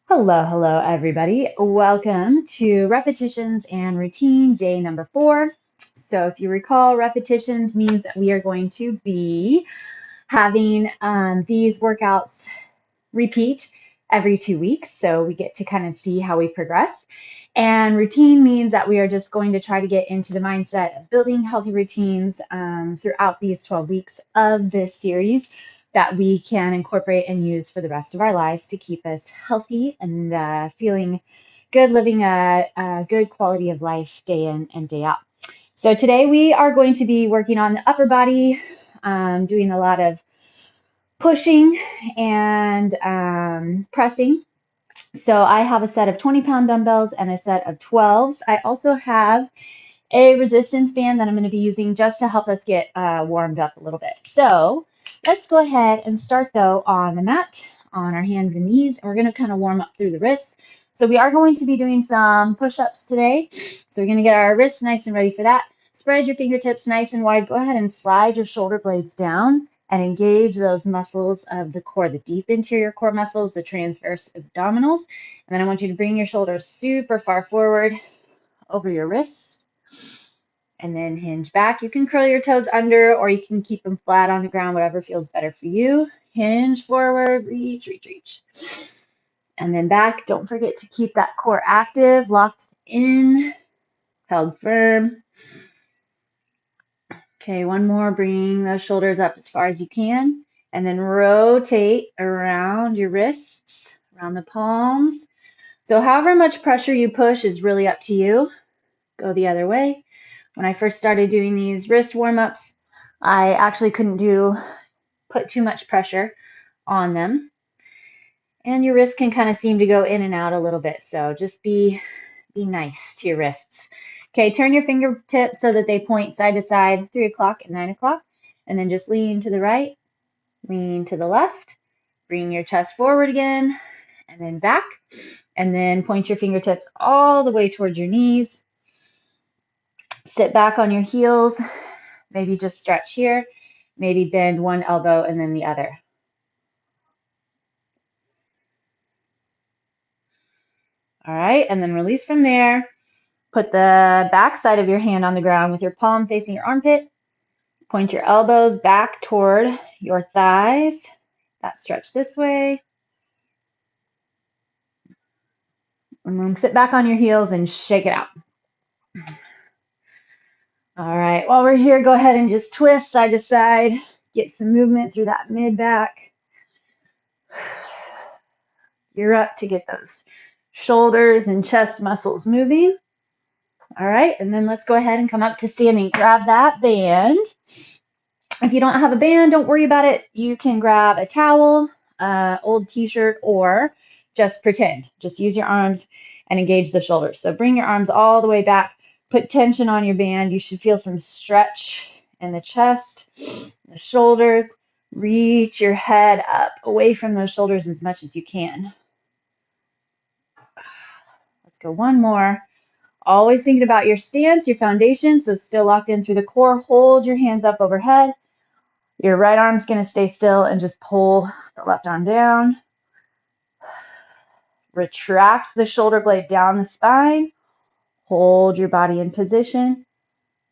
Hello, everybody. Welcome to repetitions and routine day number 4. So if you recall, repetitions means that we are going to be having these workouts repeat every 2 weeks. So we get to kind of see how we progress. And routine means that we are just going to try to get into the mindset of building healthy routines throughout these 12 weeks of this series that we can incorporate and use for the rest of our lives to keep us healthy and feeling good, living a good quality of life day in and day out. So today we are going to be working on the upper body, doing a lot of pushing and pressing. So I have a set of 20-pound dumbbells and a set of 12s. I also have a resistance band that I'm going to be using just to help us get warmed up a little bit. So let's go ahead and start though on the mat, on our hands and knees. And we're going to kind of warm up through the wrists. So we are going to be doing some push-ups today. So we're going to get our wrists nice and ready for that. Spread your fingertips nice and wide. Go ahead and slide your shoulder blades down and engage those muscles of the core, the deep interior core muscles, the transverse abdominals. And then I want you to bring your shoulders super far forward over your wrists and then hinge back. You can curl your toes under or you can keep them flat on the ground, whatever feels better for you. Hinge forward, reach, reach, reach. And then back. Don't forget to keep that core active, locked in, held firm. Okay, one more. Bring those shoulders up as far as you can. And then rotate around your wrists, around the palms. So however much pressure you push is really up to you. Go the other way. When I first started doing these wrist warm-ups, I actually couldn't put too much pressure on them. And your wrists can kind of seem to go in and out a little bit. So just be nice to your wrists. Okay, turn your fingertips so that they point side to side, 3 o'clock and 9 o'clock. And then just lean to the right, lean to the left. Bring your chest forward again, and then back. And then point your fingertips all the way towards your knees. Sit back on your heels. Maybe just stretch here. Maybe bend one elbow and then the other. All right, and then release from there. Put the back side of your hand on the ground with your palm facing your armpit. Point your elbows back toward your thighs. That stretch this way. And then sit back on your heels and shake it out. All right, while we're here, go ahead and just twist side to side. Get some movement through that mid-back. You're up to get those shoulders and chest muscles moving. All right, and then let's go ahead and come up to standing. Grab that band. If you don't have a band, don't worry about it. You can grab a towel, old t-shirt, or just pretend. Just use your arms and engage the shoulders. So bring your arms all the way back. Put tension on your band. You should feel some stretch in the chest, the shoulders. Reach your head up away from those shoulders as much as you can. Let's go one more. Always thinking about your stance, your foundation, so still locked in through the core. Hold your hands up overhead. Your right arm's going to stay still and just pull the left arm down. Retract the shoulder blade down the spine. Hold your body in position.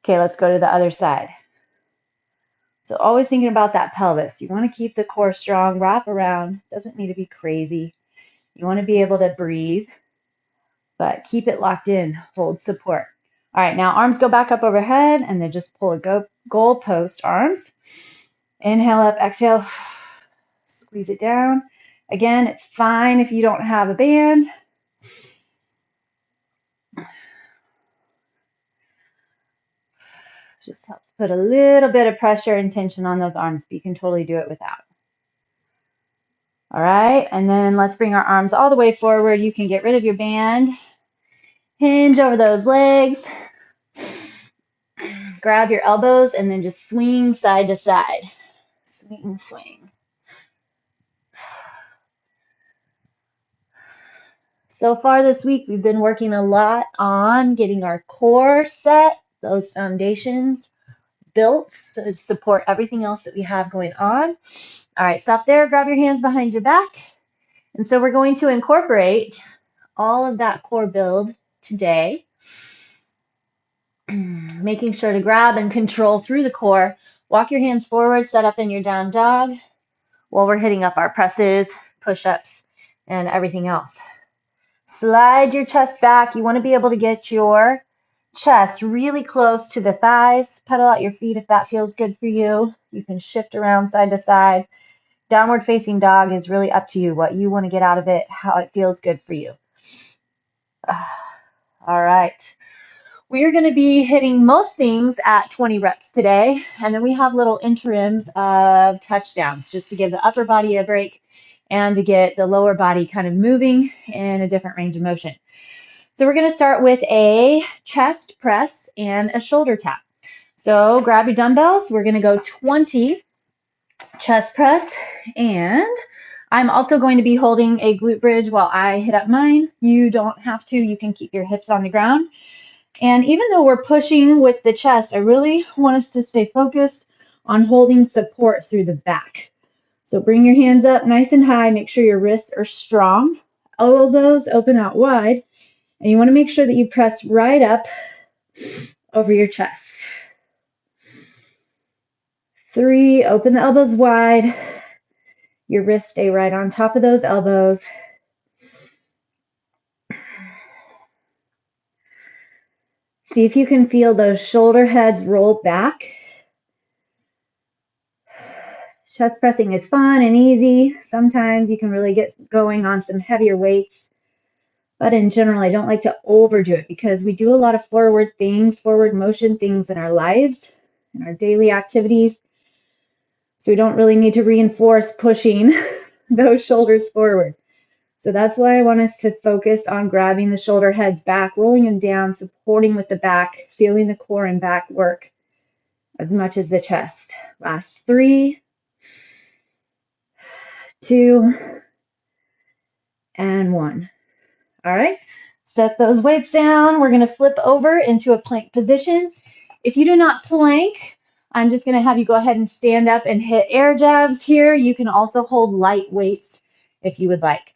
Okay, let's go to the other side. So always thinking about that pelvis. You want to keep the core strong, wrap around. Doesn't need to be crazy. You want to be able to breathe, but keep it locked in. Hold support. All right, now arms go back up overhead and then just pull a goal post arms. Inhale up, exhale, squeeze it down. Again, it's fine if you don't have a band. Just helps put a little bit of pressure and tension on those arms, but you can totally do it without. All right, and then let's bring our arms all the way forward. You can get rid of your band. Hinge over those legs. Grab your elbows and then just swing side to side. Swing, swing. So far this week, we've been working a lot on getting our core set, those foundations built to support everything else that we have going on. All right, stop there. Grab your hands behind your back And so we're going to incorporate all of that core build today, making sure to grab and control through the core. Walk your hands forward, set up in your down dog while we're hitting up our presses, push-ups, and everything else. Slide your chest back. You want to be able to get your chest really close to the thighs. Pedal out your feet if that feels good for you. You can shift around side to side. Downward facing dog is really up to you, what you want to get out of it, how it feels good for you. All right. We are going to be hitting most things at 20 reps today, and then we have little interims of touchdowns just to give the upper body a break and to get the lower body kind of moving in a different range of motion. So we're going to start with a chest press and a shoulder tap. So grab your dumbbells. We're going to go 20 chest press, and I'm also going to be holding a glute bridge while I hit up mine. You don't have to. You can keep your hips on the ground. And even though we're pushing with the chest, I really want us to stay focused on holding support through the back. So bring your hands up nice and high. Make sure your wrists are strong. Elbows open out wide. And you want to make sure that you press right up over your chest. 3, open the elbows wide. Your wrists stay right on top of those elbows. See if you can feel those shoulder heads roll back. Chest pressing is fun and easy. Sometimes you can really get going on some heavier weights. But in general, I don't like to overdo it because we do a lot of forward things, forward motion things in our lives, in our daily activities. So we don't really need to reinforce pushing those shoulders forward. So that's why I want us to focus on grabbing the shoulder heads back, rolling them down, supporting with the back, feeling the core and back work as much as the chest. Last 3, 2, and 1. All right, set those weights down. We're going to flip over into a plank position. If you do not plank, I'm just going to have you go ahead and stand up and hit air jabs here. You can also hold light weights if you would like.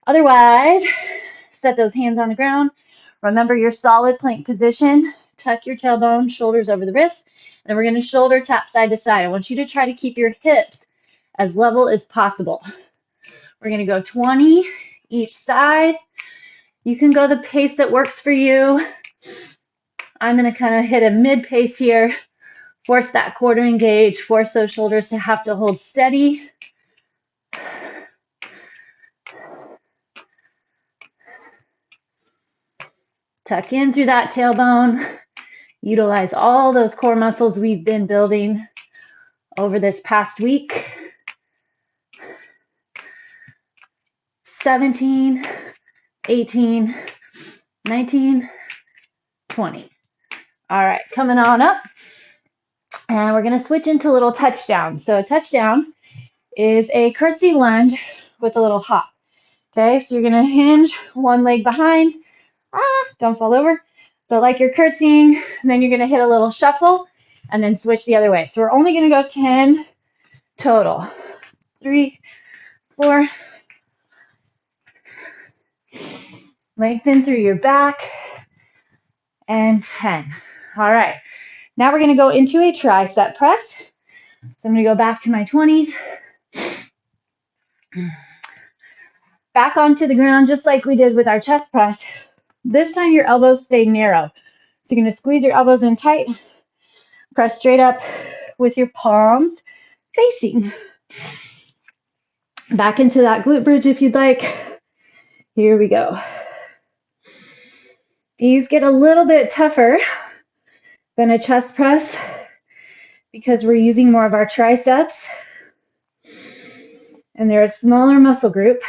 Otherwise, set those hands on the ground. Remember your solid plank position. Tuck your tailbone, shoulders over the wrists. And then we're going to shoulder tap side to side. I want you to try to keep your hips as level as possible. We're going to go 20 each side. You can go the pace that works for you. I'm going to kind of hit a mid pace here. Force that core to engage. Force those shoulders to have to hold steady. Tuck in through that tailbone. Utilize all those core muscles we've been building over this past week. 17, 18, 19, 20. All right, coming on up. And we're going to switch into little touchdowns. So a touchdown is a curtsy lunge with a little hop. Okay, so you're going to hinge one leg behind. Don't fall over. So like you're curtsying, and then you're going to hit a little shuffle and then switch the other way. So we're only going to go 10 total. 3, 4. Lengthen through your back. And 10. All right. Now we're going to go into a tricep press. So I'm going to go back to my 20s. Back onto the ground just like we did with our chest press. This time your elbows stay narrow. So you're going to squeeze your elbows in tight. Press straight up with your palms facing. Back into that glute bridge if you'd like. Here we go. These get a little bit tougher than a chest press because we're using more of our triceps. And they're a smaller muscle group.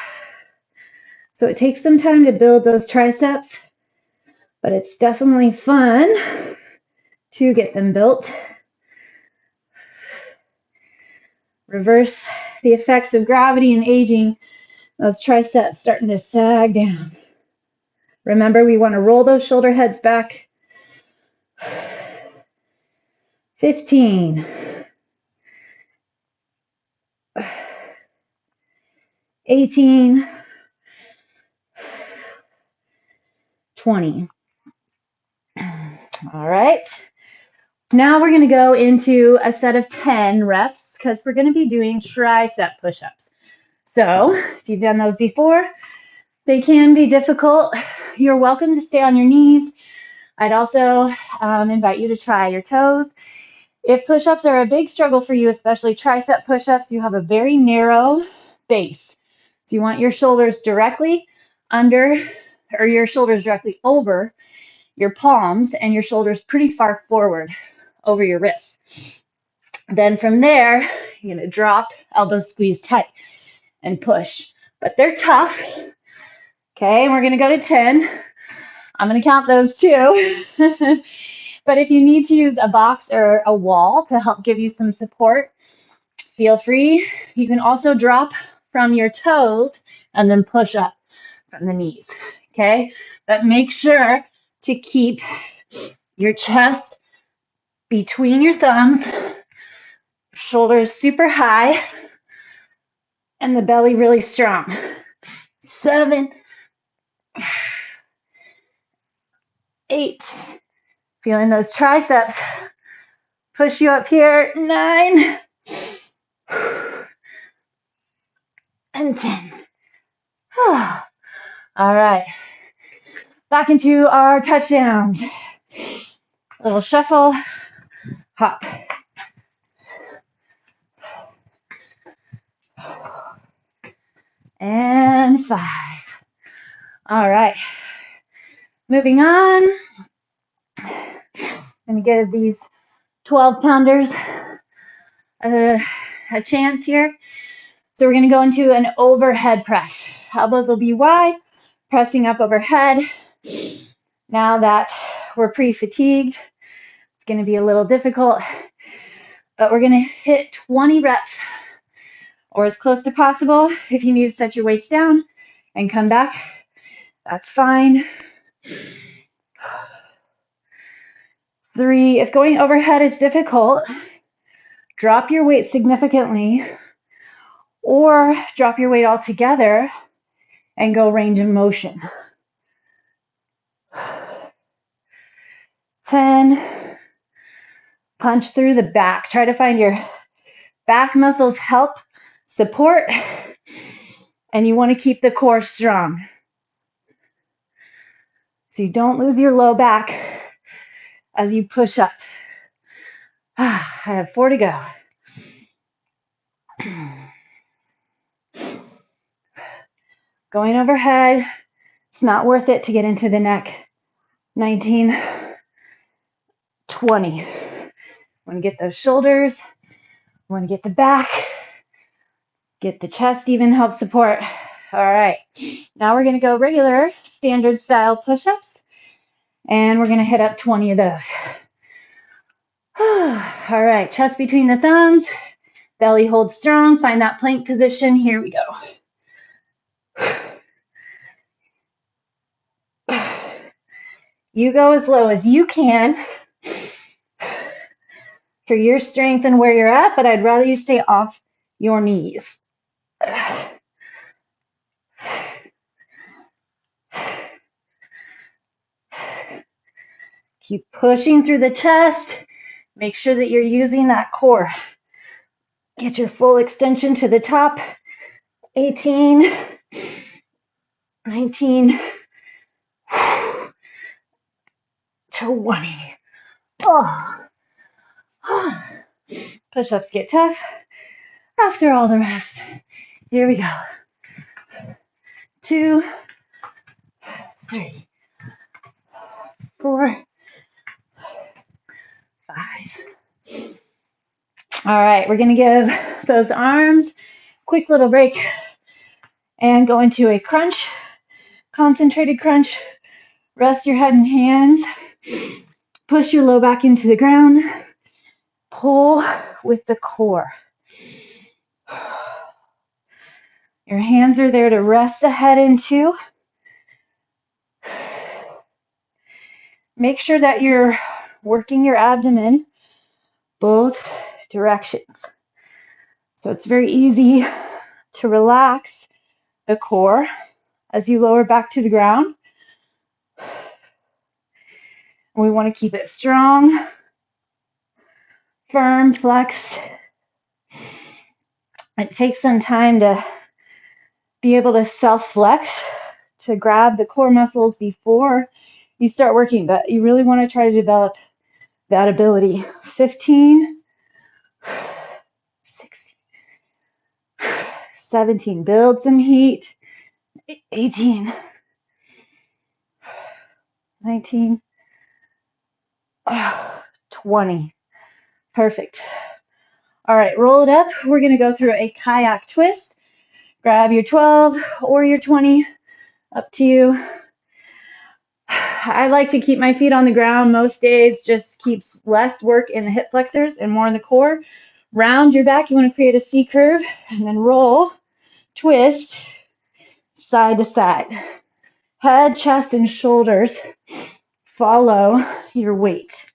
So it takes some time to build those triceps, but it's definitely fun to get them built. Reverse the effects of gravity and aging, those triceps starting to sag down. Remember, we want to roll those shoulder heads back. 15. 18, 20. All right. Now we're going to go into a set of 10 reps because we're going to be doing tricep push-ups. So if you've done those before, they can be difficult. You're welcome to stay on your knees. I'd also invite you to try your toes. If push-ups are a big struggle for you, especially tricep push-ups, you have a very narrow base. So you want your shoulders directly under, or your shoulders directly over your palms and your shoulders pretty far forward over your wrists. Then from there, you're going to drop, elbows squeeze tight, and push. But they're tough. Okay, we're going to go to 10. I'm going to count those too. But if you need to use a box or a wall to help give you some support, feel free. You can also drop from your toes and then push up from the knees. Okay, but make sure to keep your chest between your thumbs, shoulders super high, and the belly really strong. 7, 8, feeling those triceps push you up here. 9 and 10. All right, back into our touchdowns. Little shuffle, hop. And 5. All right, moving on. I'm going to give these 12-pounders a chance here. So we're going to go into an overhead press. Elbows will be wide, pressing up overhead. Now that we're pretty fatigued, it's going to be a little difficult, but we're going to hit 20 reps or as close to possible. If you need to set your weights down and come back, that's fine. 3, if going overhead is difficult, drop your weight significantly or drop your weight altogether and go range of motion. 10, punch through the back. Try to find your back muscles help support, and you want to keep the core strong so you don't lose your low back as you push up. I have 4 to go. Going overhead, it's not worth it to get into the neck. 19, 20. Want to get those shoulders, want to get the back, get the chest even, help support. All right, now we're going to go regular standard style push-ups, and we're going to hit up 20 of those. All right, chest between the thumbs, belly holds strong, find that plank position. Here we go. You go as low as you can for your strength and where you're at, but I'd rather you stay off your knees. Keep pushing through the chest. Make sure that you're using that core. Get your full extension to the top. 18, 19, 20. Oh. Push-ups get tough after all the rest. Here we go. 2, 3, 4, 5. All right, we're going to give those arms a quick little break and go into a crunch, concentrated crunch. Rest your head and hands. Push your low back into the ground. Pull with the core. Your hands are there to rest the head into. Make sure that you're working your abdomen both directions. So it's very easy to relax the core as you lower back to the ground. We want to keep it strong, firm, flexed. It takes some time to be able to self-flex, to grab the core muscles before you start working, but you really want to try to develop that ability. 15, 16, 17, build some heat. 18, 19, 20. Perfect. All right, roll it up. We're going to go through a kayak twist. Grab your 12 or your 20, up to you. I like to keep my feet on the ground most days, just keeps less work in the hip flexors and more in the core. Round your back. You want to create a C curve and then roll, twist, side to side. Head, chest, and shoulders follow your weight.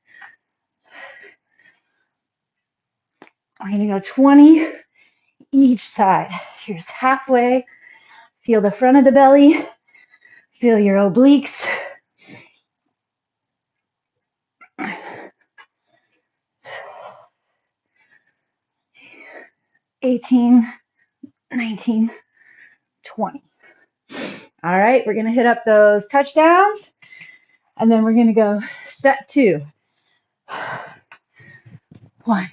We're going to go 20 each side. Here's halfway. Feel the front of the belly. Feel your obliques. 18, 19, 20. All right, we're going to hit up those touchdowns, and then we're going to go set 2. 1,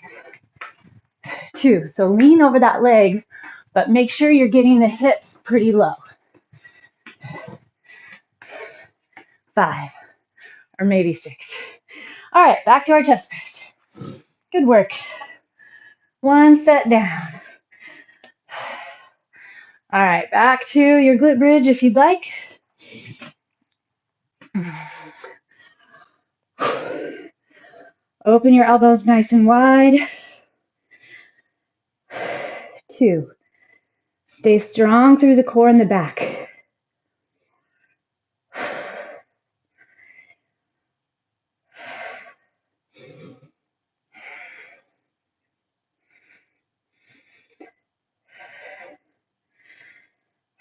2. So lean over that leg, but make sure you're getting the hips pretty low. 5, or maybe 6. All right, back to our chest press. Good work. 1 set down. All right, back to your glute bridge if you'd like. Open your elbows nice and wide. 2. Stay strong through the core and the back.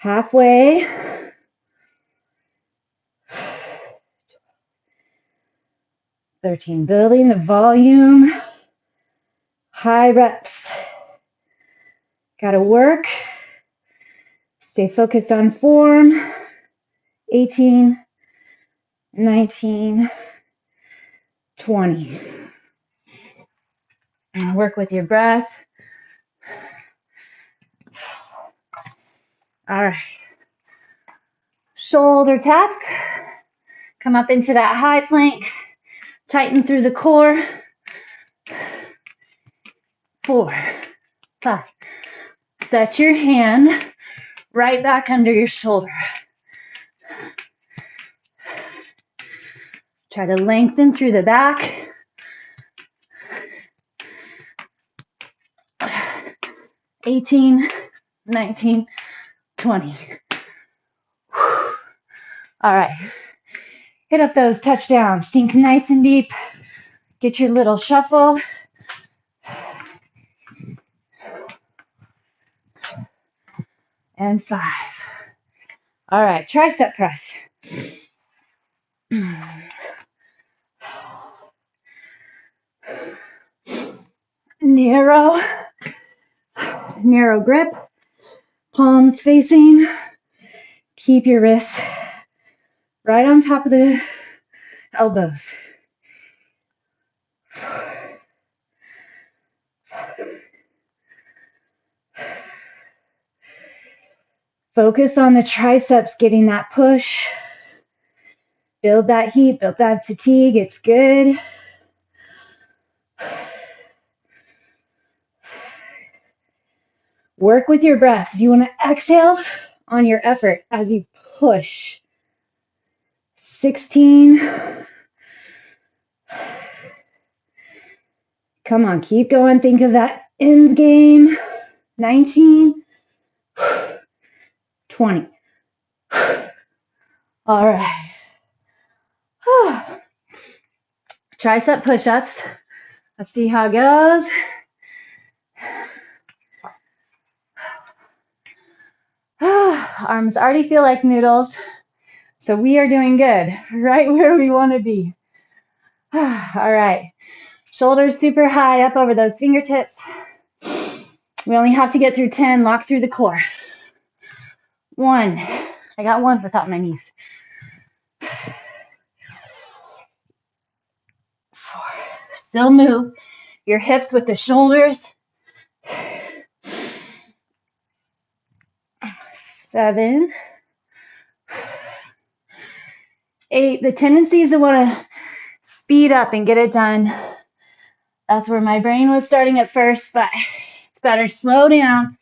1/2. 13. Building the volume. High reps. Gotta work. Stay focused on form. 18, 19, 20. And work with your breath. All right. Shoulder taps. Come up into that high plank. Tighten through the core. 4, 5. Set your hand right back under your shoulder. Try to lengthen through the back. 18, 19, 20. All right. Hit up those touchdowns. Sink nice and deep. Get your little shuffle. And 5. All right, tricep press. Narrow grip, palms facing. Keep your wrists right on top of the elbows. Focus on the triceps, getting that push. Build that heat, build that fatigue. It's good. Work with your breaths. You want to exhale on your effort as you push. 16. Come on, keep going. Think of that end game. 19. 20. All right. Tricep push-ups. Let's see how it goes. Arms already feel like noodles, so we are doing good, right where we want to be. All right, shoulders super high up over those fingertips. We only have to get through 10, lock through the core. 1, I got 1 without my knees. 4, still move your hips with the shoulders. 7, 8, the tendency is to want to speed up and get it done. That's where my brain was starting at first, but it's better slow down,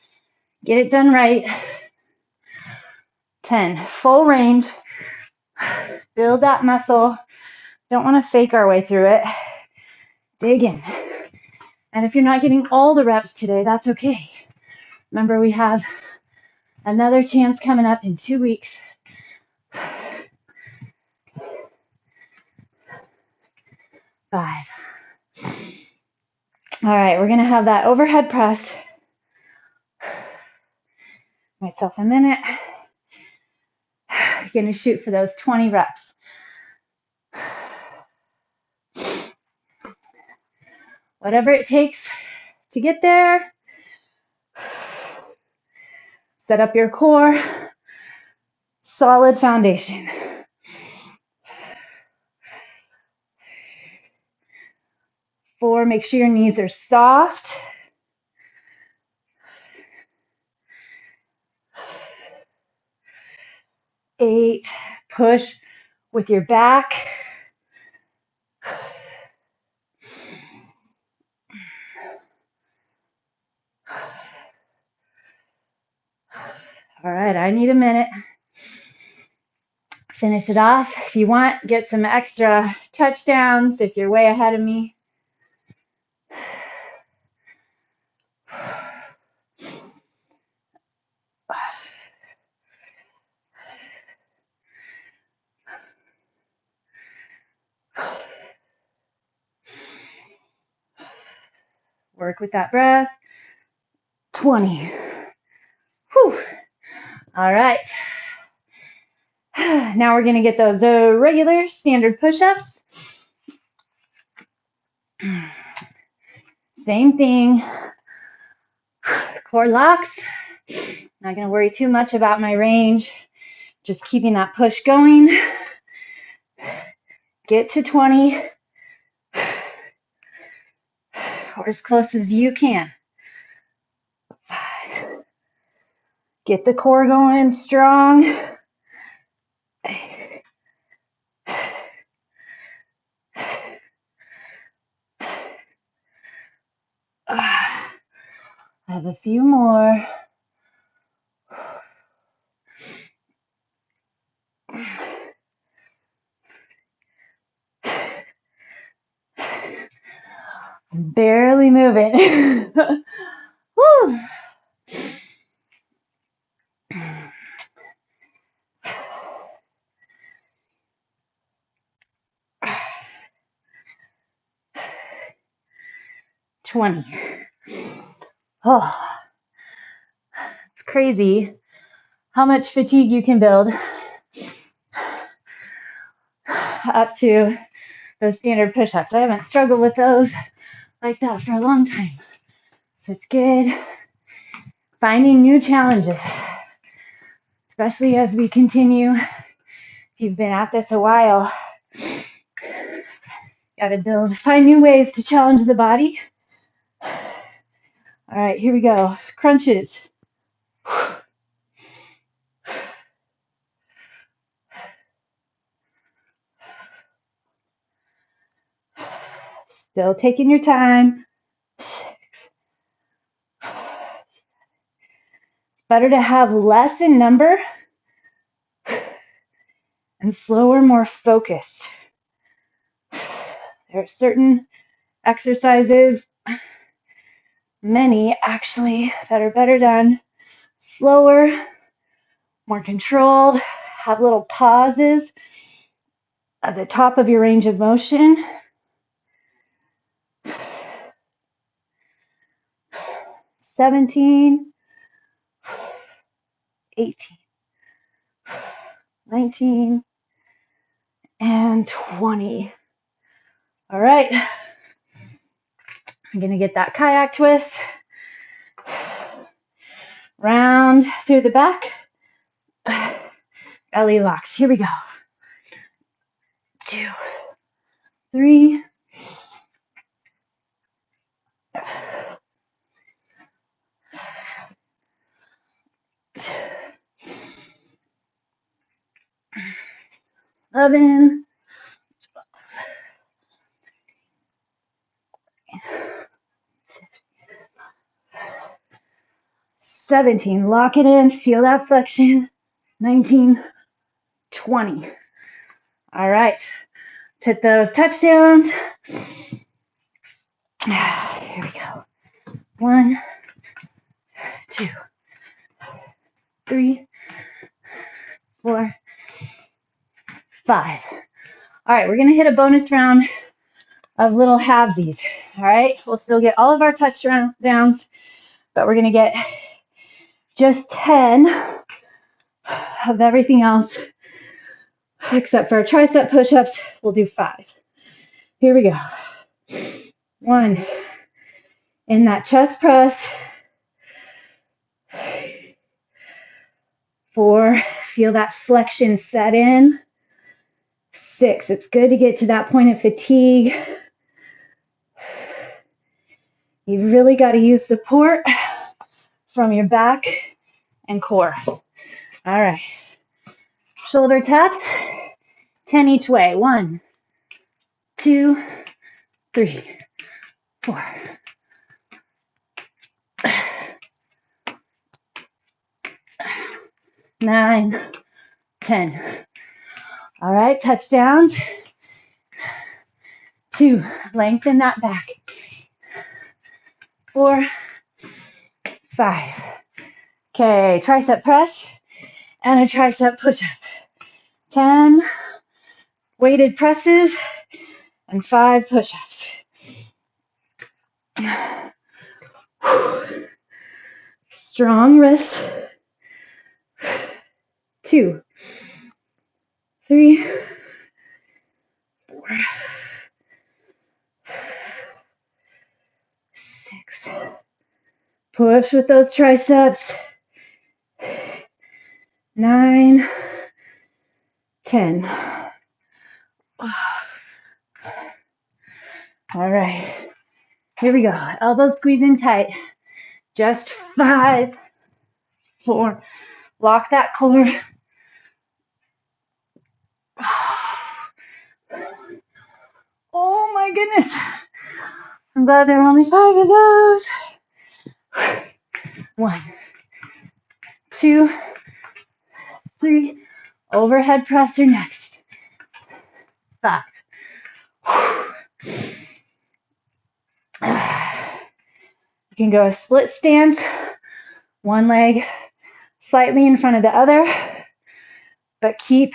get it done right. 10, full range, build that muscle. Don't want to fake our way through it. Dig in. And if you're not getting all the reps today, that's okay. Remember, we have another chance coming up in 2 weeks. 5. All right, we're going to have that overhead press. Myself a minute. Going to shoot for those 20 reps. Whatever it takes to get there. Set up your core. Solid foundation. 4, make sure your knees are soft. 8, push with your back. 'All right, I need a minute. Finish it off. If you want, get some extra touchdowns if you're way ahead of me. Work with that breath. 20. Whew. All right. Now we're going to get those regular standard push-ups. Same thing. Core locks. Not going to worry too much about my range. Just keeping that push going. Get to 20. Or as close as you can. 5. Get the core going strong. 'I have a few more. I'm barely moving. Woo. 20. Oh, it's crazy how much fatigue you can build up to those standard push-ups. I haven't struggled with those like that for a long time. So it's good finding new challenges, especially as we continue. If you've been at this a while, got to find new ways to challenge the body. All right, here we go. Crunches. Still taking your time. 6. Better to have less in number and slower, more focused. There are certain exercises, many actually, that are better done slower, more controlled, have little pauses at the top of your range of motion. 17, 18. 19, and 20. All right. I'm going to get that kayak twist. Round through the back. Belly locks. Here we go. 2, 3, 11, 17. Lock it in. Feel that flexion. 19, 20. All right. Let's hit those touchdowns. Here we go. 1, 2, 3, 4, 5. All right, we're going to hit a bonus round of little halvesies. All right, we'll still get all of our touchdowns, but we're going to get just 10 of everything else, except for our tricep push-ups. We'll do 5. Here we go. 1 in that chest press. 4, feel that flexion set in. 6, it's good to get to that point of fatigue. You've really got to use support from your back and core. All right. Shoulder taps, 10 each way. 1, 2, 3, 4. 9, 10. All right, touchdowns. 2, lengthen that back. 4, 5. Okay, tricep press and a tricep push-up. 10 weighted presses and 5 push-ups. Strong wrists. 2, 3, 4, 6. Push with those triceps. 9, 10. All right, here we go. Elbows squeeze in tight. Just 5, 4. Lock that core. Oh my goodness. I'm glad there are only 5 of those. 1, 2, 3. Overhead presser next. 5. You can go a split stance. One leg slightly in front of the other, but keep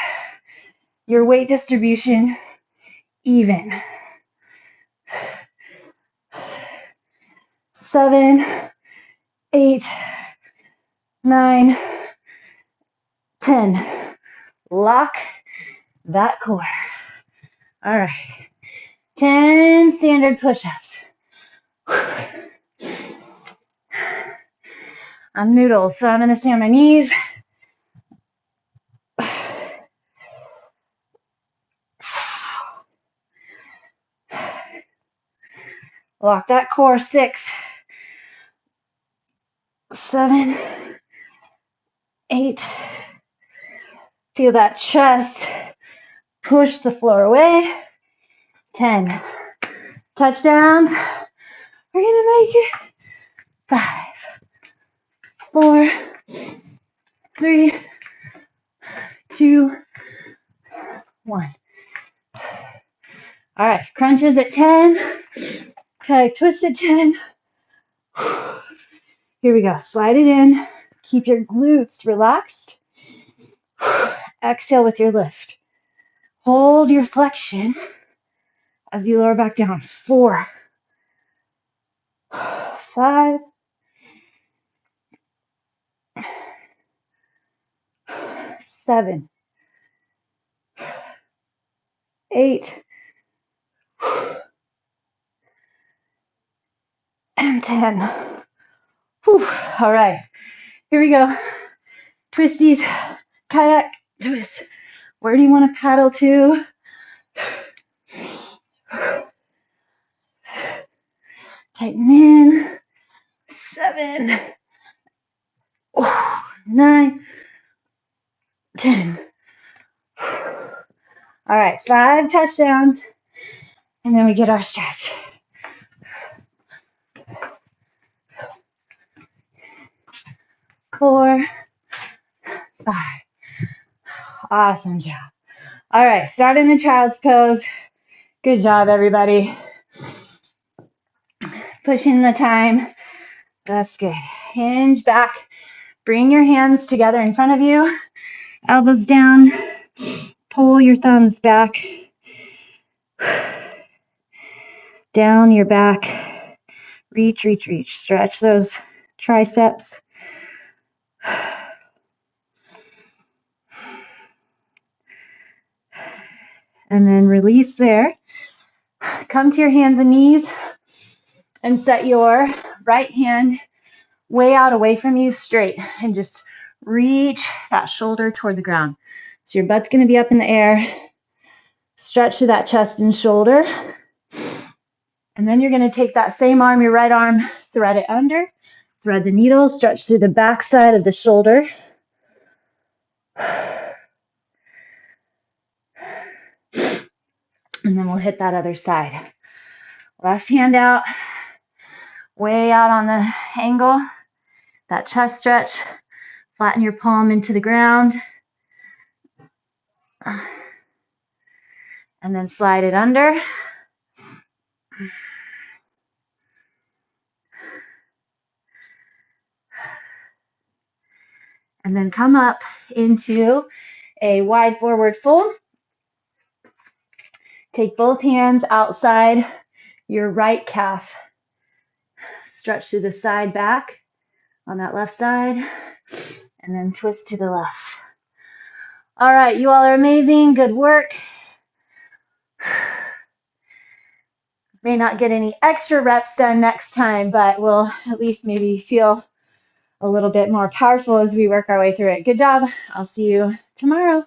your weight distribution even. 7, 8, 9, 10. Lock that core. All right. 10 standard push-ups. I'm noodles, so I'm going to stay on my knees. Lock that core. 6, 7, 8. Feel that chest push the floor away. 10. Touchdowns. We're going to make it. 5, 4, 3, 2, 1. All right, crunches at 10. Kayak twist at 10. Here we go. Slide it in. Keep your glutes relaxed. Exhale with your lift. Hold your flexion as you lower back down. 4, 5, 7, 8, and 10. Whew. All right, here we go. Twisties, kayak twist. Where do you want to paddle to? Tighten in. 7, 9, 10. All right, 5 touchdowns, and then we get our stretch. 4, 5. Awesome job. All right, start in the child's pose. Good job, everybody. Pushing the time. That's good. Hinge back. Bring your hands together in front of you. Elbows down. Pull your thumbs back. Down your back. Reach, reach, reach. Stretch those triceps. And then release there. Come to your hands and knees and set your right hand way out away from you, straight, and just reach that shoulder toward the ground. So your butt's going to be up in the air. Stretch to that chest and shoulder. And then you're going to take that same arm, your right arm, thread it under, thread the needle, stretch through the back side of the shoulder. And then we'll hit that other side. Left hand out, way out on the angle, that chest stretch. Flatten your palm into the ground. And then slide it under. And then come up into a wide forward fold. Take both hands outside your right calf. Stretch to the side back on that left side, and then twist to the left. All right, you all are amazing. Good work. May not get any extra reps done next time, but we'll at least maybe feel a little bit more powerful as we work our way through it. Good job. I'll see you tomorrow.